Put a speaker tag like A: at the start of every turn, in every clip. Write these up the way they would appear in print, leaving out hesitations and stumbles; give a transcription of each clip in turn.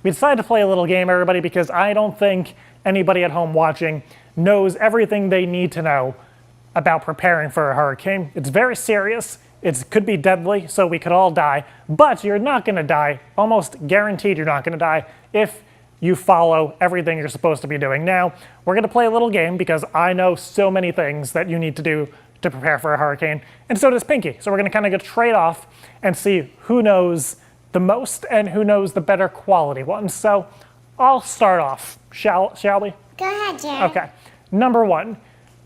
A: we decided to play a little game, everybody, because I don't think anybody at home watching knows everything they need to know about preparing for a hurricane. It's very serious. It could be deadly, so we could all die, but you're not gonna die, almost guaranteed you're not gonna die, if you follow everything you're supposed to be doing. Now, we're gonna play a little game because I know so many things that you need to do to prepare for a hurricane, and so does Pinky. So we're gonna kind of go trade off and see who knows the most and who knows the better quality ones. So I'll start off, shall we?
B: Go ahead, Jared.
A: Okay, number one,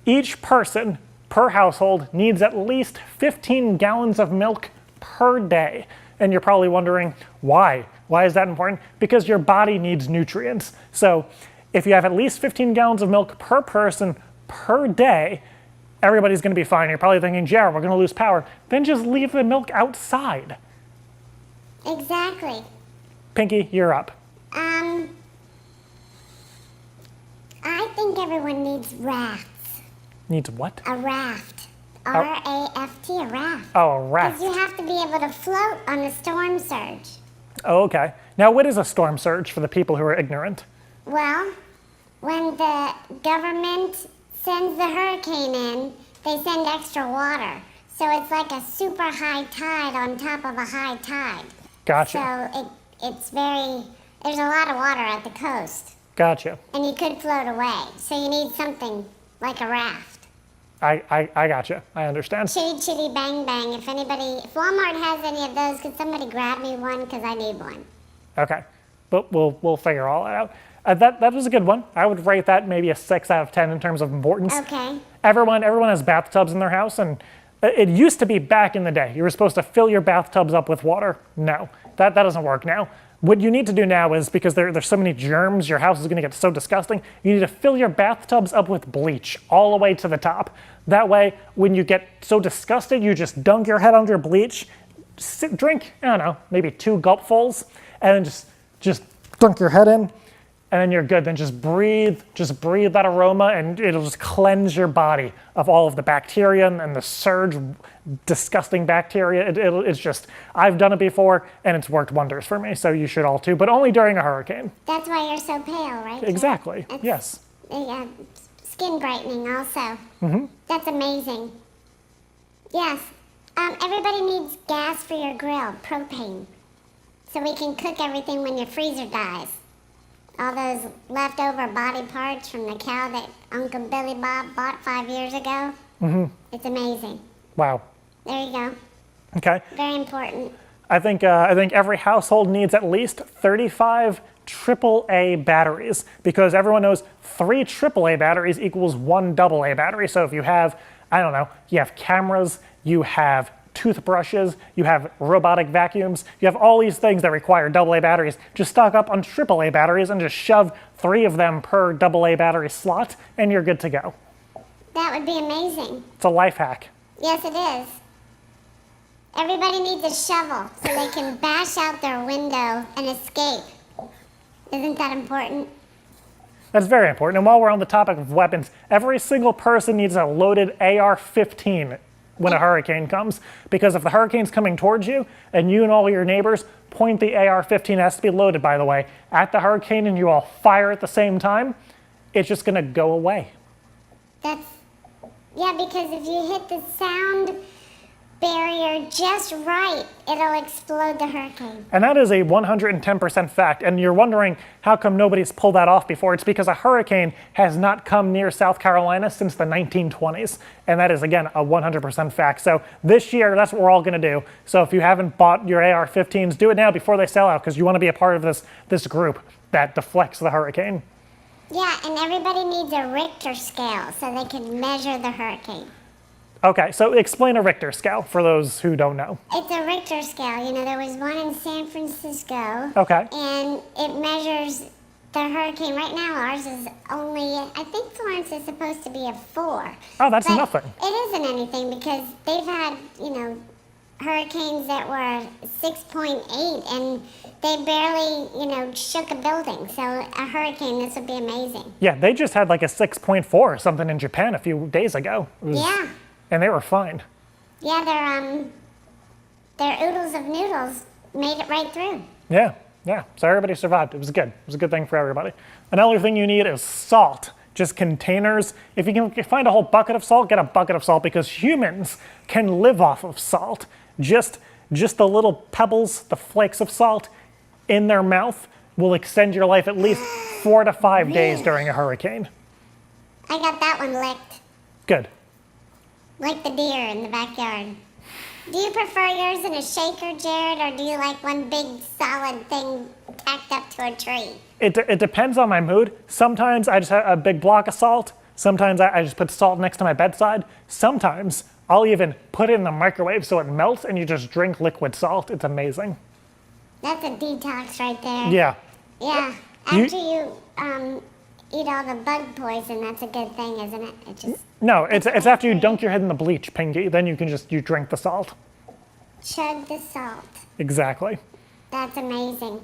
A: each person per household needs at least 15 gallons of milk per day. And you're probably wondering, why? Why is that important? Because your body needs nutrients. So if you have at least 15 gallons of milk per person per day, everybody's gonna be fine. You're probably thinking, Jared, we're gonna lose power. Then just leave the milk outside.
B: Exactly.
A: Pinky, you're up.
B: I think everyone needs rafts.
A: Needs what?
B: A raft. R-A-F-T, a raft.
A: Oh, a raft.
B: Because you have to be able to float on a storm surge.
A: Oh, okay. Now, what is a storm surge for the people who are ignorant?
B: Well, when the government sends the hurricane in, they send extra water. So it's like a super high tide on top of a high tide.
A: Gotcha.
B: So there's a lot of water at the coast.
A: Gotcha.
B: And you could float away. So you need something like a raft.
A: I gotcha. I understand.
B: Chitty chitty bang bang. If Walmart has any of those, could somebody grab me one? Because I need one.
A: Okay. But we'll figure all that out. That was a good one. I would rate that maybe a 6 out of 10 in terms of importance.
B: Okay.
A: Everyone has bathtubs in their house, and it used to be back in the day. You were supposed to fill your bathtubs up with water. No, that doesn't work now. What you need to do now is, because there's so many germs, your house is gonna get so disgusting, you need to fill your bathtubs up with bleach all the way to the top. That way, when you get so disgusted, you just dunk your head under bleach, drink, I don't know, maybe 2 gulpfuls, and then just dunk your head in, and then you're good. Then just breathe that aroma, and it'll just cleanse your body of all of the bacteria and the surge, disgusting bacteria. It's just, I've done it before, and it's worked wonders for me, so you should all too, but only during a hurricane.
B: That's why you're so pale, right?
A: Exactly, yes.
B: Skin brightening also.
A: Mm-hmm.
B: That's amazing. Yes. Everybody needs gas for your grill, propane, so we can cook everything when your freezer dies. All those leftover body parts from the cow that Uncle Billy Bob bought 5 years ago. Mm-hmm. It's amazing.
A: Wow.
B: There you go.
A: Okay.
B: Very important.
A: I think every household needs at least 35 AAA batteries, because everyone knows 3 AAA batteries equals 1 AA battery. So if you have, I don't know, you have cameras, you have toothbrushes, you have robotic vacuums, you have all these things that require AA batteries. Just stock up on AAA batteries and just shove 3 of them per AA battery slot, and you're good to go.
B: That would be amazing.
A: It's a life hack.
B: Yes, it is. Everybody needs a shovel so they can bash out their window and escape. Isn't that important?
A: That's very important. And while we're on the topic of weapons, every single person needs a loaded AR-15 when a hurricane comes, because if the hurricane's coming towards you and you and all your neighbors point the AR-15, has to be loaded, by the way, at the hurricane, and you all fire at the same time, it's just gonna go away.
B: Yeah, because if you hit the sound barrier just right, it'll explode the hurricane.
A: And that is a 110% fact. And you're wondering how come nobody's pulled that off before. It's because a hurricane has not come near South Carolina since the 1920s. And that is, again, a 100% fact. So this year, that's what we're all gonna do. So if you haven't bought your AR-15s, do it now before they sell out, because you wanna be a part of this group that deflects the hurricane.
B: Yeah, and everybody needs a Richter scale so they can measure the hurricane.
A: Okay, so explain a Richter scale for those who don't know.
B: It's a Richter scale. You know, there was one in San Francisco.
A: Okay.
B: And it measures the hurricane. Right now, ours is only, I think Florence is supposed to be a 4.
A: Oh, that's
B: but
A: nothing.
B: It isn't anything, because they've had, you know, hurricanes that were 6.8, and they barely, you know, shook a building. So a hurricane, this would be amazing.
A: Yeah, they just had like a 6.4 or something in Japan a few days ago.
B: Yeah.
A: And they were fine.
B: Yeah, their oodles of noodles made it right through.
A: Yeah, Yeah, so everybody survived. It was good. It was a good thing for everybody. Another thing you need is salt. Just containers. If you can find a whole bucket of salt, get a bucket of salt because humans can live off of salt. Just the little pebbles, the flakes of salt in their mouth will extend your life at least 4 to 5 days during a hurricane.
B: I got that one licked.
A: Good.
B: Like the deer in the backyard. Do you prefer yours in a shaker, Jared, or do you like one big solid thing tacked up to a tree?
A: It depends on my mood. Sometimes I just have a big block of salt. Sometimes I just put salt next to my bedside. Sometimes I'll even put it in the microwave so it melts and you just drink liquid salt. It's amazing.
B: That's a detox right there.
A: Yeah.
B: Yeah. After you eat all the bug poison, that's a good thing, isn't it? It just
A: No, it's after you dunk your head in the bleach, Pinky. Then you can you drink the salt.
B: chug the salt.
A: Exactly.
B: That's amazing.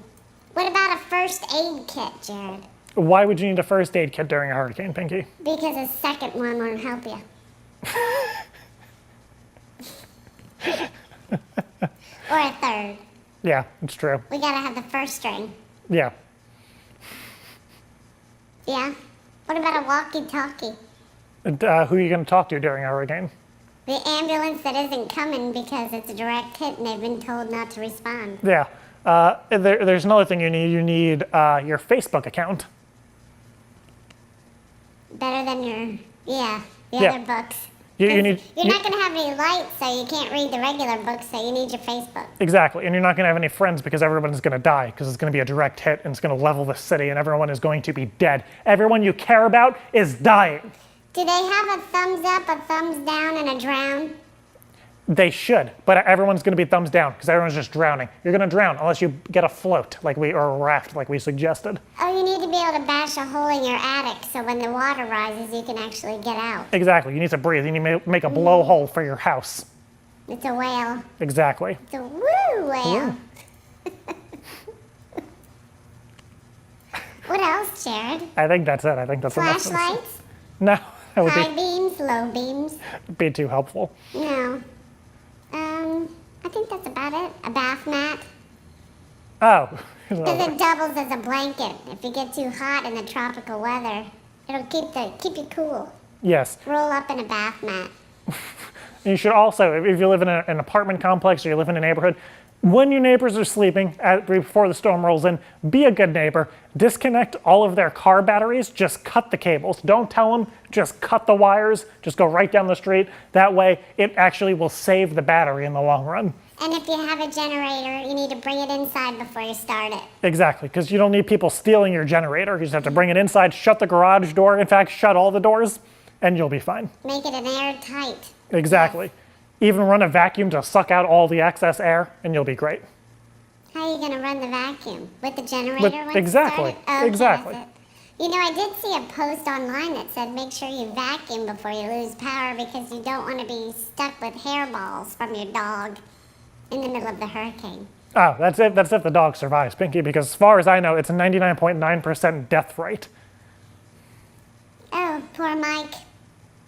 B: What about a first aid kit, Jared?
A: Why would you need a first aid kit during a hurricane, Pinky?
B: Because a second one won't help you. Or a third.
A: Yeah, it's true.
B: We gotta have the first string.
A: Yeah.
B: Yeah? What about a walkie-talkie?
A: Who are you going to talk to during a hurricane?
B: The ambulance that isn't coming because it's a direct hit and they've been told not to respond.
A: Yeah. There's another thing you need. You need your Facebook account.
B: Better than your, the
A: Yeah.
B: other books.
A: You need.
B: You're not going to have any lights, so you can't read the regular books, so you need your Facebook.
A: Exactly. And you're not going to have any friends because everyone's going to die because it's going to be a direct hit and it's going to level the city and everyone is going to be dead. Everyone you care about is dying.
B: Do they have a thumbs up, a thumbs down, and a drown?
A: They should, but everyone's going to be thumbs down because everyone's just drowning. You're going to drown unless you get a float or a raft like we suggested.
B: Oh, you need to be able to bash a hole in your attic so when the water rises, you can actually get out.
A: Exactly. You need to breathe. You need to make a blowhole for your house.
B: It's a whale.
A: Exactly.
B: It's a woo whale. What else, Jared?
A: I think that's it. I think that's enough.
B: Flashlights?
A: No, that would
B: High beams, low beams?
A: be too helpful.
B: No. I think that's about it. A bath mat.
A: Oh.
B: Because it doubles as a blanket. If you get too hot in the tropical weather, it'll keep you cool.
A: Yes.
B: Roll up in a bath mat.
A: You should also, if you live in an apartment complex or you live in a neighborhood, when your neighbors are sleeping before the storm rolls in, be a good neighbor. Disconnect all of their car batteries. Just cut the cables. Don't tell them. Just cut the wires. Just go right down the street. That way, it actually will save the battery in the long run.
B: And if you have a generator, you need to bring it inside before you start it.
A: Exactly, because you don't need people stealing your generator. You just have to bring it inside, shut the garage door. In fact, shut all the doors, and you'll be fine.
B: Make it an airtight.
A: Exactly. Even run a vacuum to suck out all the excess air, and you'll be great.
B: How are you going to run the vacuum? With the generator? When
A: exactly.
B: It started? Oh, okay,
A: Exactly.
B: that's it. You know, I did see a post online that said make sure you vacuum before you lose power because you don't want to be stuck with hairballs from your dog in the middle of the hurricane.
A: Oh, that's it. That's if the dog survives, Pinky, because as far as I know, it's a 99.9% death rate.
B: Oh, poor Mike.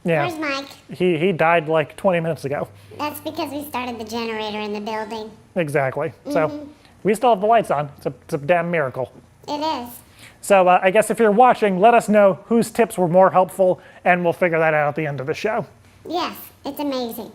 A: Yeah.
B: Where's Mike?
A: He died like 20 minutes ago.
B: That's because we started the generator in the building.
A: Exactly. So we still have the lights on. It's a damn miracle.
B: It is.
A: So I guess if you're watching, let us know whose tips were more helpful, and we'll figure that out at the end of the show.
B: Yes, it's amazing.